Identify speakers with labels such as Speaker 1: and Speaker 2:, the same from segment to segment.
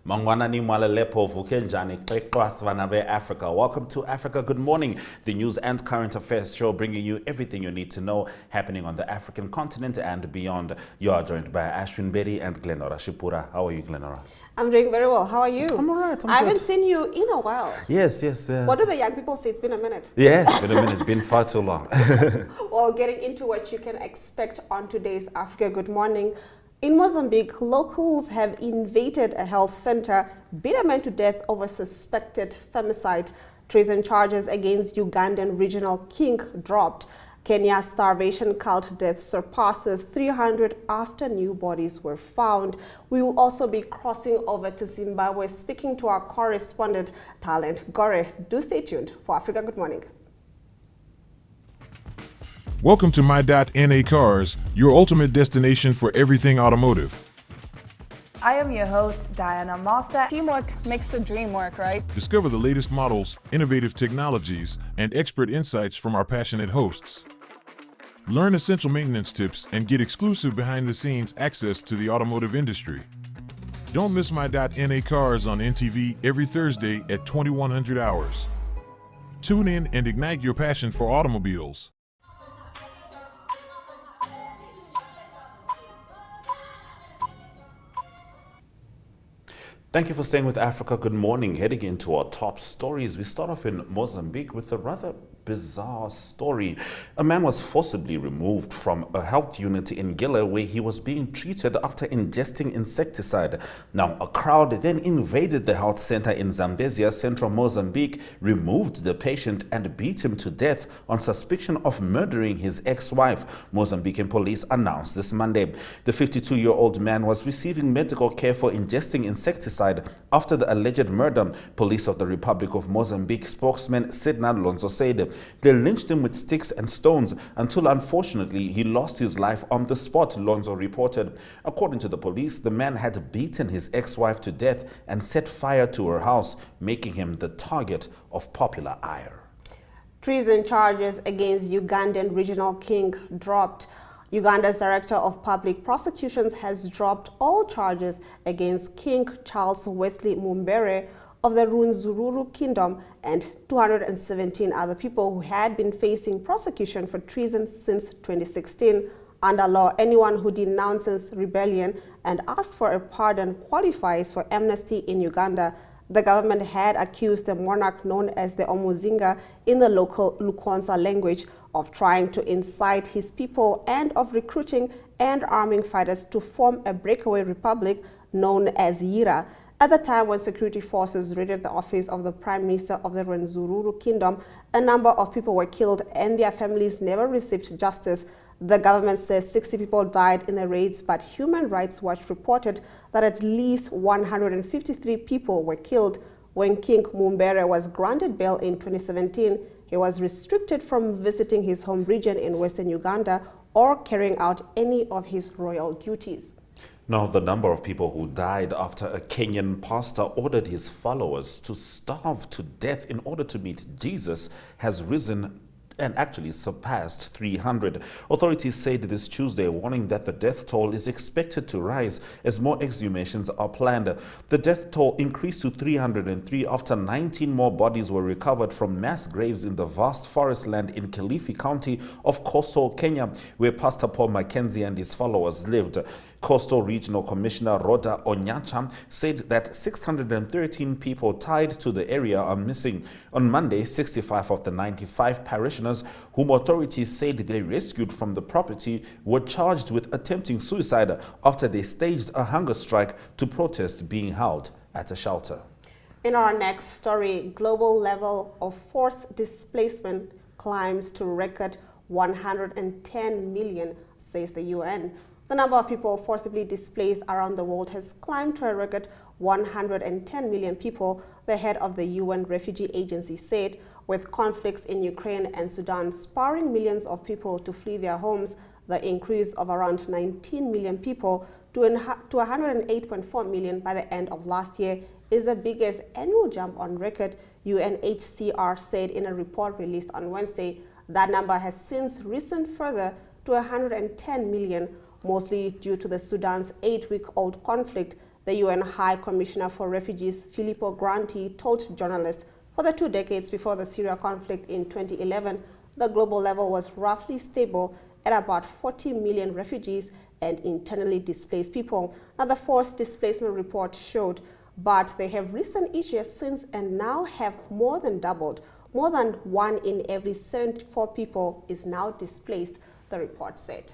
Speaker 1: Mangwana ni mwalelepo vukenjani kwasvanave Africa. Welcome to Africa Good Morning, the news and current affairs show bringing you everything you need to know happening on the African continent and beyond. You are joined by Ashwin Bedi and Glenora Shipura. How are you, Glenora?
Speaker 2: I'm doing very well. How are you?
Speaker 1: I'm all right.
Speaker 2: I haven't seen you in a while.
Speaker 1: Yes.
Speaker 2: What do the young people say? It's been a minute.
Speaker 1: Yeah, it's been a minute. It's been far too long.
Speaker 2: Well, getting into what you can expect on today's Africa Good Morning. In Mozambique, locals have invaded a health center, beat a man to death over suspected femicide. Treason charges against Ugandan regional king dropped. Kenya's starvation cult death surpasses 300 after new bodies were found. We will also be crossing over to Zimbabwe, speaking to our correspondent, Talent Gore. Do stay tuned for Africa Good Morning.
Speaker 3: Welcome to My.NA Cars, your ultimate destination for everything automotive.
Speaker 4: I am your host, Diana Master. Teamwork makes the dream work, right?
Speaker 3: Discover the latest models, innovative technologies, and expert insights from our passionate hosts. Learn essential maintenance tips and get exclusive behind-the-scenes access to the automotive industry. Don't miss My.NA Cars on NTV every Thursday at 2100 hours. Tune in and ignite your passion for automobiles.
Speaker 1: Thank you for staying with Africa Good Morning. Heading into our top stories, we start off in Mozambique with a rather bizarre story. A man was forcibly removed from a health unit in Gila where he was being treated after ingesting insecticide. Now, a crowd then invaded the health center in Zambezia, central Mozambique, removed the patient and beat him to death on suspicion of murdering his ex-wife, Mozambican police announced this Monday. The 52-year-old man was receiving medical care for ingesting insecticide after the alleged murder. Police of the Republic of Mozambique spokesman Sidna Lonzo said they lynched him with sticks and stones until unfortunately he lost his life on the spot, Lonzo reported. According to the police, the man had beaten his ex-wife to death and set fire to her house, making him the target of popular ire.
Speaker 2: Treason charges against Ugandan regional king dropped. Uganda's Director of Public Prosecutions has dropped all charges against King Charles Wesley Mumbere of the Rwenzururu Kingdom and 217 other people who had been facing prosecution for treason since 2016. Under law, anyone who denounces rebellion and asks for a pardon qualifies for amnesty in Uganda. The government had accused the monarch, known as the Omuzinga in the local Lukwanza language, of trying to incite his people and of recruiting and arming fighters to form a breakaway republic known as Yira. At the time when security forces raided the office of the Prime Minister of the Rwenzururu Kingdom, a number of people were killed and their families never received justice. The government says 60 people died in the raids, but Human Rights Watch reported that at least 153 people were killed. When King Mumbere was granted bail in 2017, he was restricted from visiting his home region in western Uganda or carrying out any of his royal duties.
Speaker 1: Now, the number of people who died after a Kenyan pastor ordered his followers to starve to death in order to meet Jesus has risen and actually surpassed 300. Authorities said this Tuesday, warning that the death toll is expected to rise as more exhumations are planned. The death toll increased to 303 after 19 more bodies were recovered from mass graves in the vast forest land in Kilifi County of coastal Kenya, where Pastor Paul Mackenzie and his followers lived. Coastal Regional Commissioner Rhoda Onyacha said that 613 people tied to the area are missing. On Monday, 65 of the 95 parishioners whom authorities said they rescued from the property were charged with attempting suicide after they staged a hunger strike to protest being held at a shelter.
Speaker 2: In our next story, global level of forced displacement climbs to record 110 million, says the UN. The number of people forcibly displaced around the world has climbed to a record 110 million people, the head of the UN Refugee Agency said. With conflicts in Ukraine and Sudan spurring millions of people to flee their homes, the increase of around 19 million people to 108.4 million by the end of last year is the biggest annual jump on record, UNHCR said in a report released on Wednesday. That number has since risen further to 110 million, mostly due to the Sudan's 8-week-old conflict The UN High Commissioner for Refugees, Filippo Grandi, told journalists for the 2 decades before the Syria conflict in 2011, the global level was roughly stable at about 40 million refugees and internally displaced people. Now, the forced displacement report showed, but they have risen each year since and now have more than doubled. More than 1 in every 74 people is now displaced, the report said.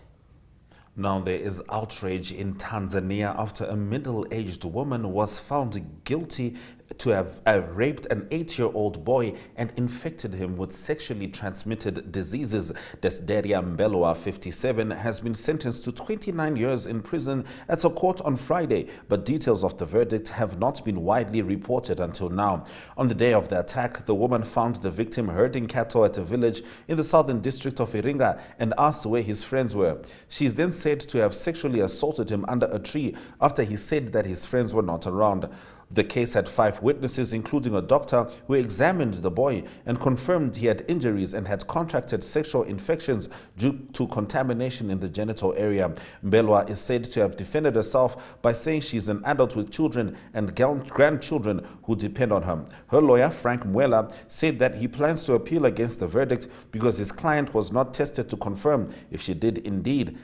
Speaker 1: Now, there is outrage in Tanzania after a middle-aged woman was found guilty to have raped an 8-year-old boy and infected him with sexually transmitted diseases. Desderia Mbelwa, 57, has been sentenced to 29 years in prison at a court on Friday, but details of the verdict have not been widely reported until now. On the day of the attack, the woman found the victim herding cattle at a village in the southern district of Iringa and asked where his friends were. She is then said to have sexually assaulted him under a tree after he said that his friends were not around. The case had 5 witnesses, including a doctor who examined the boy and confirmed he had injuries and had contracted sexual infections due to contamination in the genital area. Mbelwa is said to have defended herself by saying she's an adult with children and grandchildren who depend on her. Her lawyer, Frank Mwela, said that he plans to appeal against the verdict because his client was not tested to confirm if she did indeed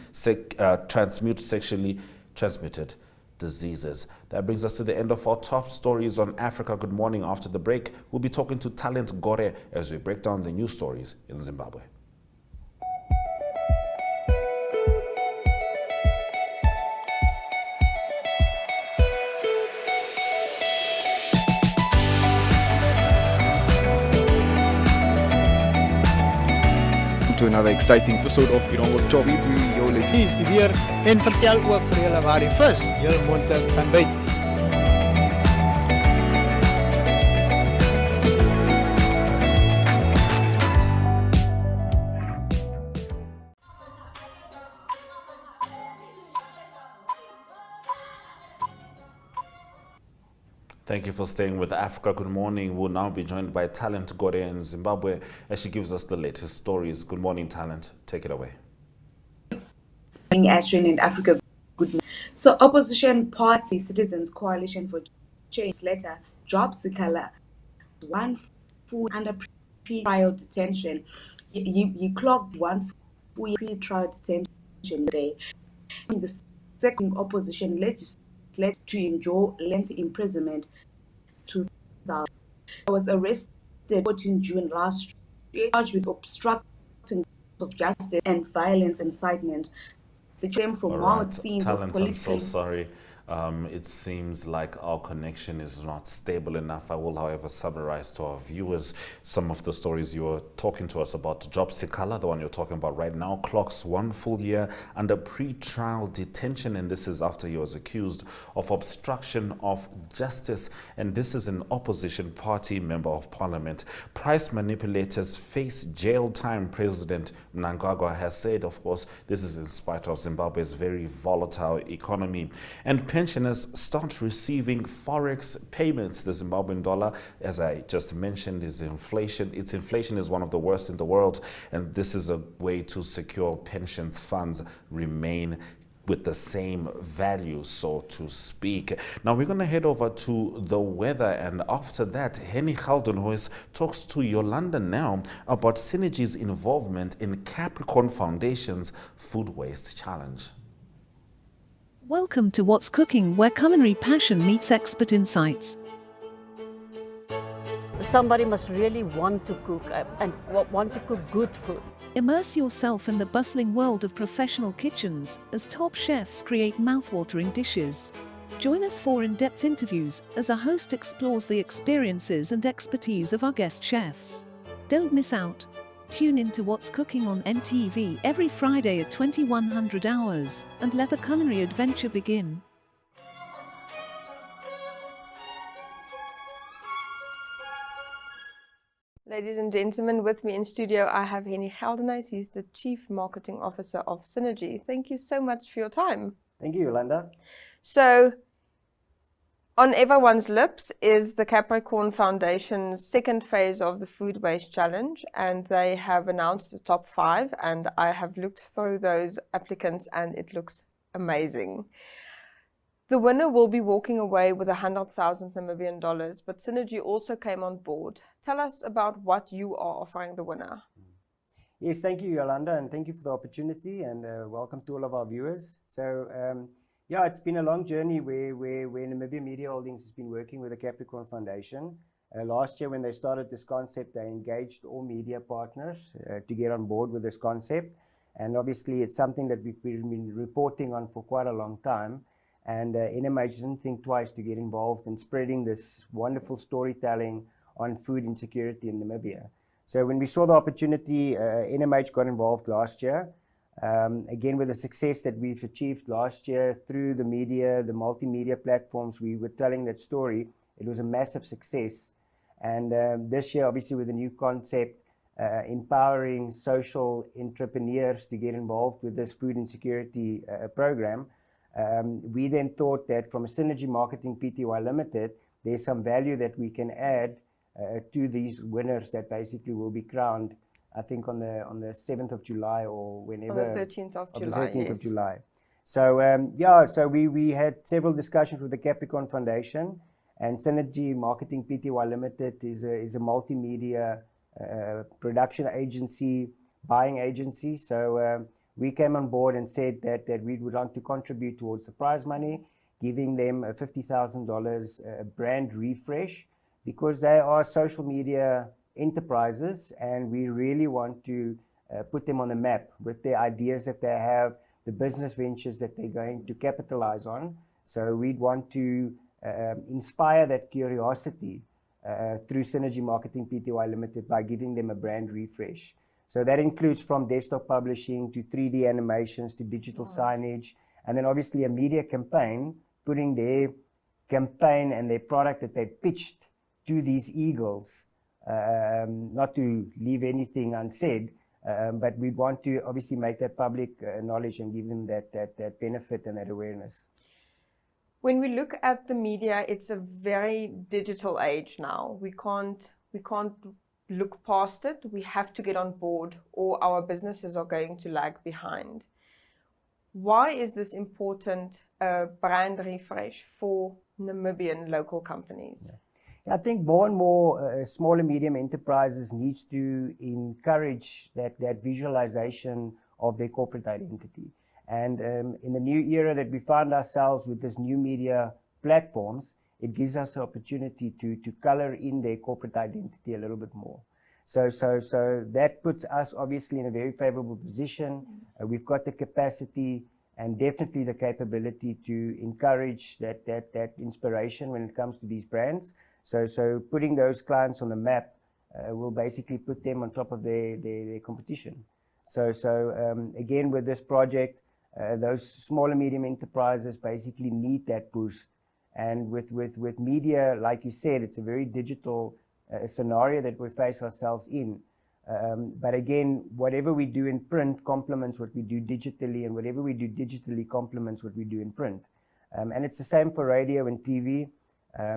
Speaker 1: transmute sexually transmitted diseases. That brings us to the end of our top stories on Africa Good Morning. After the break, we'll be talking to Talent Gore as we break down the news stories in Zimbabwe.
Speaker 5: To another exciting episode of Irongo Top. We bring jou lees weer en vertel ook vir julle waar die vis julle moontlik kan byt.
Speaker 1: Thank you for staying with Africa Good Morning. We'll now be joined by Talent Gore in Zimbabwe as she gives us the latest stories. Good morning, Talent. Take it away.
Speaker 6: Ashton in Africa Good Morning. So opposition party Citizens Coalition for Change letter job seeker one full under pre-trial detention. You clocked 1 full pre-trial detention day. The second opposition legislature to enjoy lengthy imprisonment. 2000. I was arrested 14 June last year, charged with obstructing of justice and violence incitement. The came from wild scenes of political.
Speaker 1: I'm so sorry. It seems like our connection is not stable enough. I will, however, summarize to our viewers some of the stories you were talking to us about. Job Sikala, the one you're talking about right now, clocks 1 full year under pre-trial detention, and this is after he was accused of obstruction of justice. And this is an opposition party member of parliament. Price manipulators face jail time, President Mnangagwa has said. Of course, this is in spite of Zimbabwe's very volatile economy. And pensioners start receiving forex payments. The Zimbabwean dollar, as I just mentioned, is inflation. Its inflation is one of the worst in the world, and this is a way to secure pensions funds remain with the same value, so to speak. Now we're going to head over to the weather, and after that, Henny Galdenhuis talks to Yolanda now about Synergy's involvement in Capricorn Foundation's Food Waste Challenge.
Speaker 7: Welcome to What's Cooking, where culinary passion meets expert insights.
Speaker 8: Somebody must really want to cook and want to cook good food.
Speaker 7: Immerse yourself in the bustling world of professional kitchens as top chefs create mouth-watering dishes. Join us for in-depth interviews as our host explores the experiences and expertise of our guest chefs. Don't miss out. Tune in to What's Cooking on NTV every Friday at 2100 hours and let the culinary adventure begin.
Speaker 9: Ladies and gentlemen, with me in studio I have Henny Galdenhuis. He's the Chief Marketing Officer of Synergy. Thank you so much for your time.
Speaker 10: Thank you, Yolanda.
Speaker 9: So, on everyone's lips is the Capricorn Foundation's second phase of the Food Waste Challenge, and they have announced the top 5, and I have looked through those applicants and it looks amazing. The winner will be walking away with 100,000 Namibian dollars, but Synergy also came on board. Tell us about what you are offering the winner.
Speaker 10: Yes, thank you, Yolanda, and thank you for the opportunity, and welcome to all of our viewers. So, yeah, it's been a long journey where Namibia Media Holdings has been working with the Capricorn Foundation. Last year, when they started this concept, they engaged all media partners to get on board with this concept. And obviously, it's something that we've been reporting on for quite a long time. And NMH didn't think twice to get involved in spreading this wonderful storytelling on food insecurity in Namibia. So when we saw the opportunity, NMH got involved last year. Again, with the success that we've achieved last year through the media, the multimedia platforms, we were telling that story. It was a massive success. And this year, obviously, with a new concept, empowering social entrepreneurs to get involved with this food insecurity program, we then thought that from a Synergy Marketing Pty Limited, there's some value that we can add to these winners that basically will be crowned, I think, on the 7th of July or whenever.
Speaker 9: On the 13th of July,
Speaker 10: the 13th
Speaker 9: yes.
Speaker 10: of July. So, yeah, so we had several discussions with the Capricorn Foundation, and Synergy Marketing Pty Limited is a multimedia production agency, buying agency. So we came on board and said that we would like to contribute towards the prize money, giving them a $50,000 brand refresh, because they are social media enterprises, and we really want to put them on the map with the ideas that they have, the business ventures that they're going to capitalize on. So we'd want to inspire that curiosity through Synergy Marketing Pty Limited by giving them a brand refresh. So that includes from desktop publishing to 3D animations to digital signage, and then obviously a media campaign, putting their campaign and their product that they pitched to these eagles, not to leave anything unsaid, but we want to obviously make that public knowledge and give them that benefit and that awareness.
Speaker 9: When we look at the media, it's a very digital age now. We can't look past it. We have to get on board, or our businesses are going to lag behind. Why is this important brand refresh for Namibian local companies?
Speaker 10: I think more and more small and medium enterprises needs to encourage that visualization of their corporate identity. And in the new era that we find ourselves with this new media platforms, it gives us the opportunity to color in their corporate identity a little bit more. So that puts us obviously in a very favorable position. We've got the capacity and definitely the capability to encourage that inspiration when it comes to these brands. So putting those clients on the map will basically put them on top of their competition. So again, with this project, those small and medium enterprises basically need that boost. And with media, like you said, it's a very digital scenario that we face ourselves in. But again, whatever we do in print complements what we do digitally, and whatever we do digitally complements what we do in print. And it's the same for radio and TV.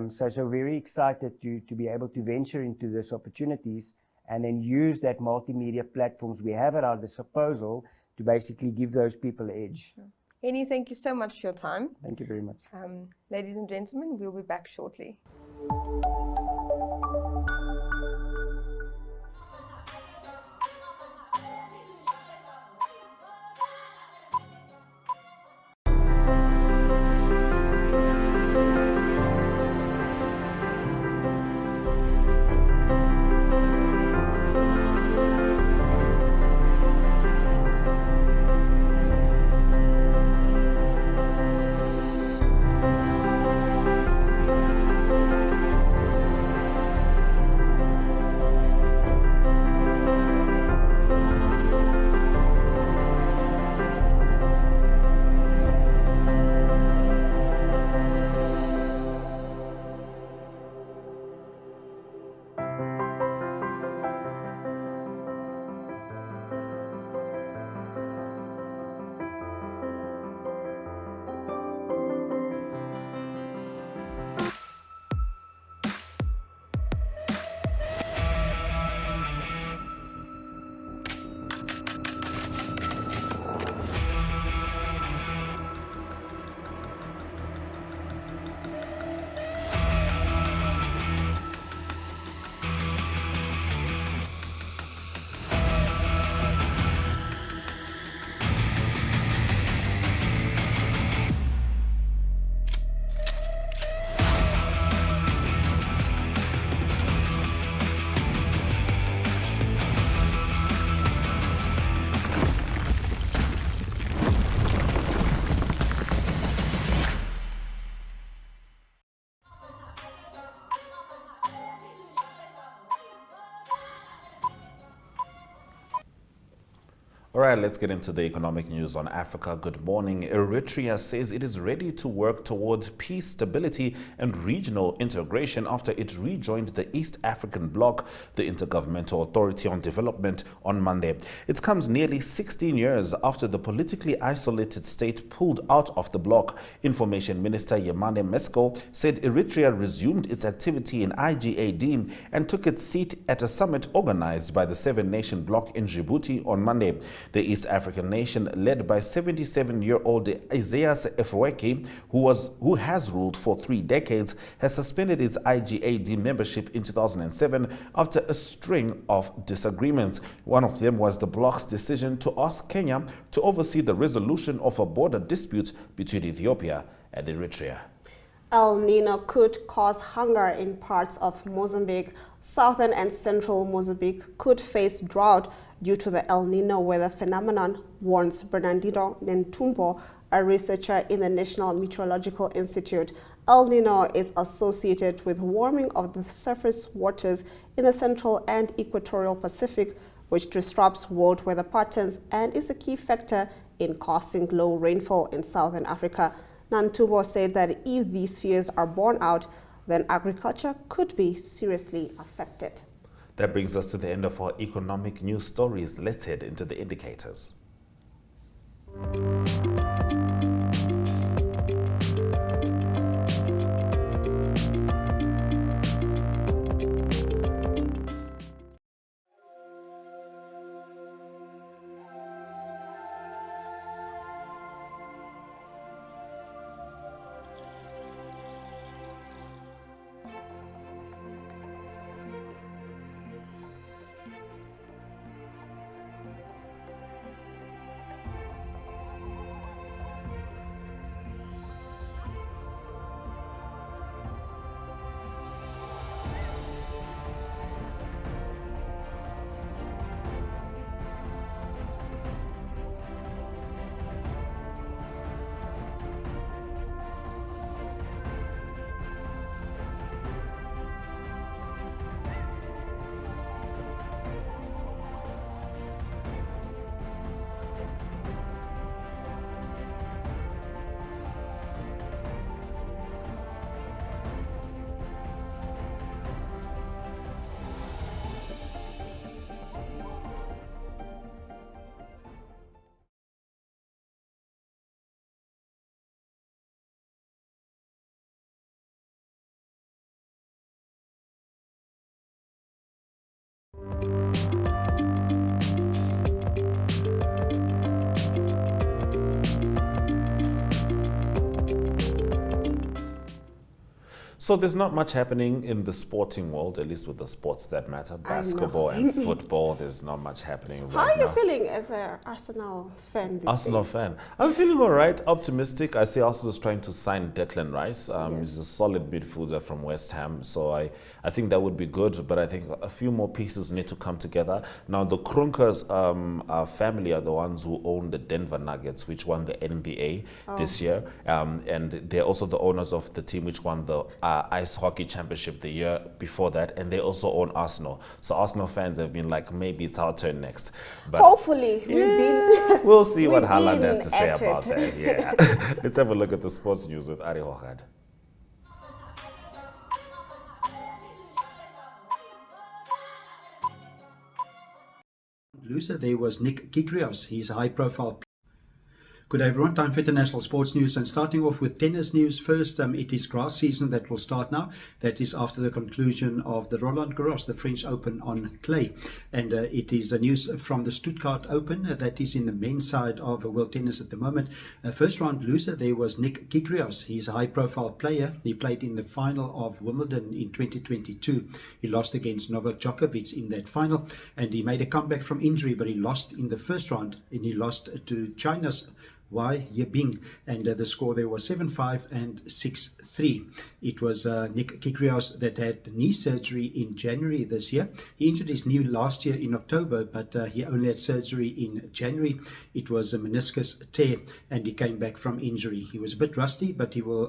Speaker 10: So very excited to be able to venture into these opportunities and then use that multimedia platforms we have at our disposal to basically give those people an edge.
Speaker 9: Henny, thank you so much for your time.
Speaker 10: Thank you very much.
Speaker 9: Ladies and gentlemen, we'll be back shortly.
Speaker 1: All right, let's get into the economic news on Africa. Good morning. Eritrea says it is ready to work towards peace, stability, and regional integration after it rejoined the East African Bloc, the Intergovernmental Authority on Development, on Monday. It comes nearly 16 years after the politically isolated state pulled out of the bloc. Information Minister Yemane Meskel said Eritrea resumed its activity in IGAD and took its seat at a summit organized by the seven-nation bloc in Djibouti on Monday. The East African nation, led by 77-year-old Isaias Afwerki, who has ruled for 3 decades, has suspended its IGAD membership in 2007 after a string of disagreements. One of them was the bloc's decision to ask Kenya to oversee the resolution of a border dispute between Ethiopia and Eritrea.
Speaker 2: El Nino could cause hunger in parts of Mozambique. Southern and central Mozambique could face drought due to the El Nino weather phenomenon, warns Bernardino Nentumbo, a researcher in the National Meteorological Institute. El Nino is associated with warming of the surface waters in the central and equatorial Pacific, which disrupts world weather patterns and is a key factor in causing low rainfall in southern Africa. Nantumbo said that if these fears are borne out, then agriculture could be seriously affected.
Speaker 1: That brings us to the end of our economic news stories. Let's head into the indicators. So there's not much happening in the sporting world, at least with the sports that matter. Basketball and football, there's not much happening
Speaker 2: How are you feeling as an Arsenal fan these
Speaker 1: Arsenal
Speaker 2: days?
Speaker 1: fan. I'm feeling all right, optimistic. I see Arsenal's trying to sign Declan Rice. He's a solid midfielder from West Ham, so I think that would be good, but I think a few more pieces need to come together. Now, the Kroenkers family are the ones who own the Denver Nuggets, which won the NBA this year, and they're also the owners of the team which won the ice hockey championship the year before that, and they also own Arsenal. So Arsenal fans have been like, maybe it's our turn next. But
Speaker 2: hopefully,
Speaker 1: we'll see what Haaland has to say about that. Yeah. Let's have a look at the sports news with Ari Hochad.
Speaker 11: Loser there was Nick Kyrgios. He's a high-profile. Good day everyone, time for international sports news, and starting off with tennis news first. It is grass season that will start now. That is after the conclusion of the Roland Garros, the French Open on clay, and it is the news from the Stuttgart Open that is in the men's side of world tennis at the moment. First round loser there was Nick Kyrgios. He's a high profile player. He played in the final of Wimbledon in 2022. He lost against Novak Djokovic in that final, and he made a comeback from injury, but he lost in the first round, and he lost to China's Wei Yebing, and the score there was 7-5 and 6-3. It was Nick Kyrgios that had knee surgery in January this year. He injured his knee last year in October, but he only had surgery in January. It was a meniscus tear, and he came back from injury. He was a bit rusty, but he will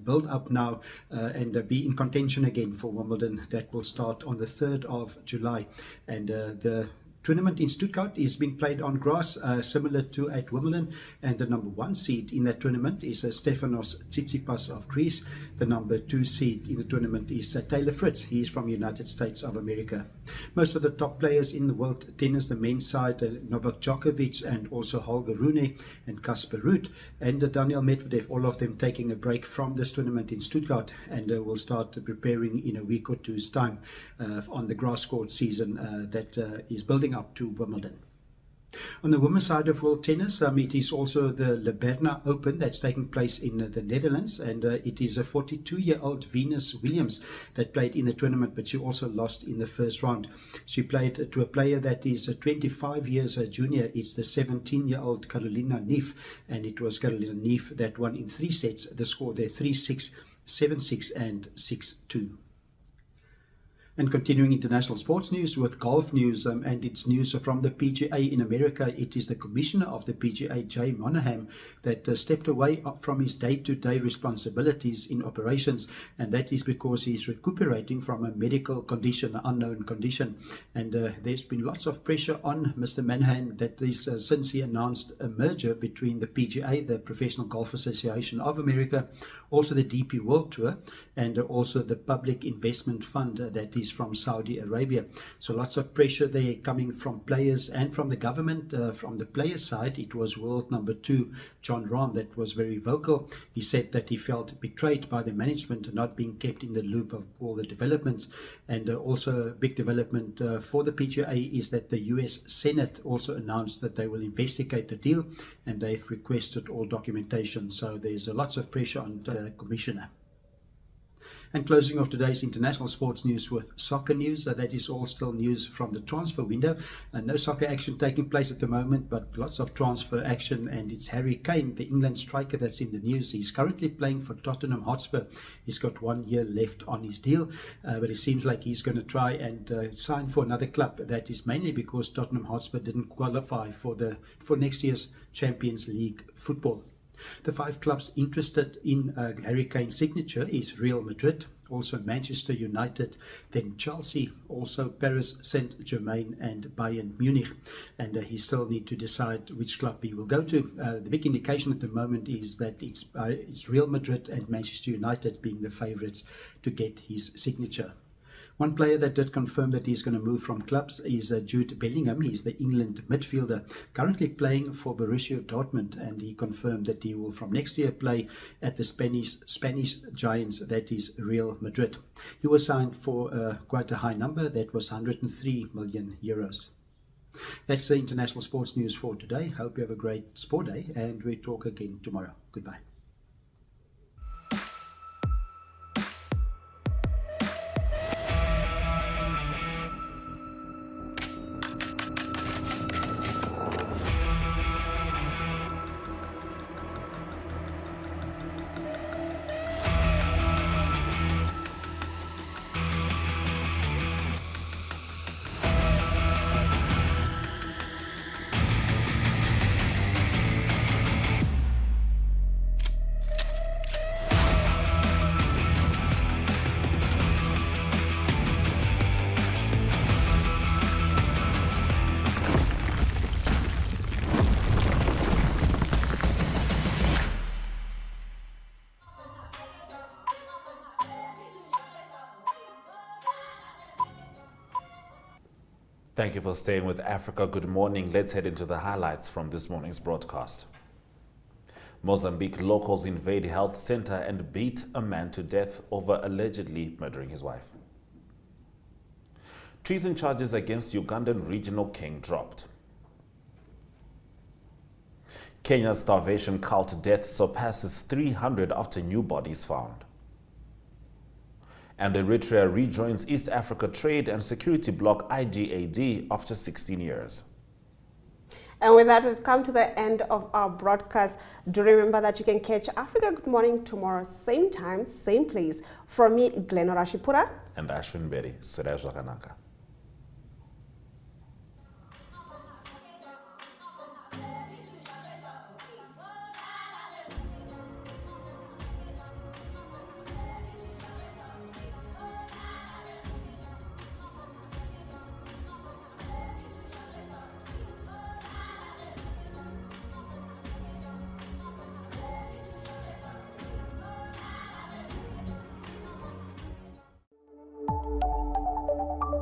Speaker 11: build up now and be in contention again for Wimbledon. That will start on the 3rd of July, and the tournament in Stuttgart is being played on grass, similar to at Wimbledon, and the number 1 seed in that tournament is Stefanos Tsitsipas of Greece. The number 2 seed in the tournament is Taylor Fritz. He is from the United States of America. Most of the top players in the world tennis, the men's side, Novak Djokovic and also Holger Rune and Casper Ruud and Daniel Medvedev, all of them taking a break from this tournament in Stuttgart, and will start preparing in a week or two's time on the grass court season that is building up to Wimbledon. On the women's side of world tennis, it is also the Liberna Open that's taking place in the Netherlands, and it is a 42-year-old Venus Williams that played in the tournament, but she also lost in the first round. She played to a player that is 25 years junior. It's the 17-year-old Carolina Neef, and it was Carolina Neef that won in 3 sets. The score there 3-6, 7-6 and 6-2. And continuing international sports news with golf news, and it's news from the PGA in America. It is the commissioner of the PGA, Jay Monahan, that stepped away from his day-to-day responsibilities in operations, and that is because he's recuperating from a medical condition, an unknown condition. And there's been lots of pressure on Mr. Monahan that is since he announced a merger between the PGA, the Professional Golf Association of America, also the DP World Tour, and also the Public Investment Fund that is from Saudi Arabia. So lots of pressure there coming from players and from the government. From the players' side, it was world number 2, John Rahm, that was very vocal. He said that he felt betrayed by the management, not being kept in the loop of all the developments. And also a big development for the PGA is that the US Senate also announced that they will investigate the deal, and they've requested all documentation. So there's lots of pressure on the commissioner. And closing off today's international sports news with soccer news. That is all still news from the transfer window. No soccer action taking place at the moment, but lots of transfer action. And it's Harry Kane, the England striker, that's in the news. He's currently playing for Tottenham Hotspur. He's got 1 year left on his deal, but it seems like he's going to try and sign for another club. That is mainly because Tottenham Hotspur didn't qualify for next year's Champions League football. The 5 clubs interested in Harry Kane's signature is Real Madrid, also Manchester United, then Chelsea, also Paris Saint-Germain and Bayern Munich. And he still need to decide which club he will go to. The big indication at the moment is that it's Real Madrid and Manchester United being the favourites to get his signature. One player that did confirm that he's going to move from clubs is Jude Bellingham. He's the England midfielder currently playing for Borussia Dortmund, and he confirmed that he will from next year play at the Spanish giants, that is Real Madrid. He was signed for quite a high number, that was 103 million euros. That's the international sports news for today. Hope you have a great sport day, and we talk again tomorrow. Goodbye.
Speaker 1: Thank you for staying with Africa. Good morning. Let's head into the highlights from this morning's broadcast. Mozambique locals invade health center and beat a man to death over allegedly murdering his wife. Treason charges against Ugandan regional king dropped. Kenya's starvation cult death surpasses 300 after new bodies found. And Eritrea rejoins East Africa Trade and Security Bloc IGAD after 16 years.
Speaker 2: And with that, we've come to the end of our broadcast. Do remember that you can catch Africa Good Morning tomorrow, same time, same place. From me, Glenn Orashipura.
Speaker 1: And Ashwin Berry. Suraj Lakanaka.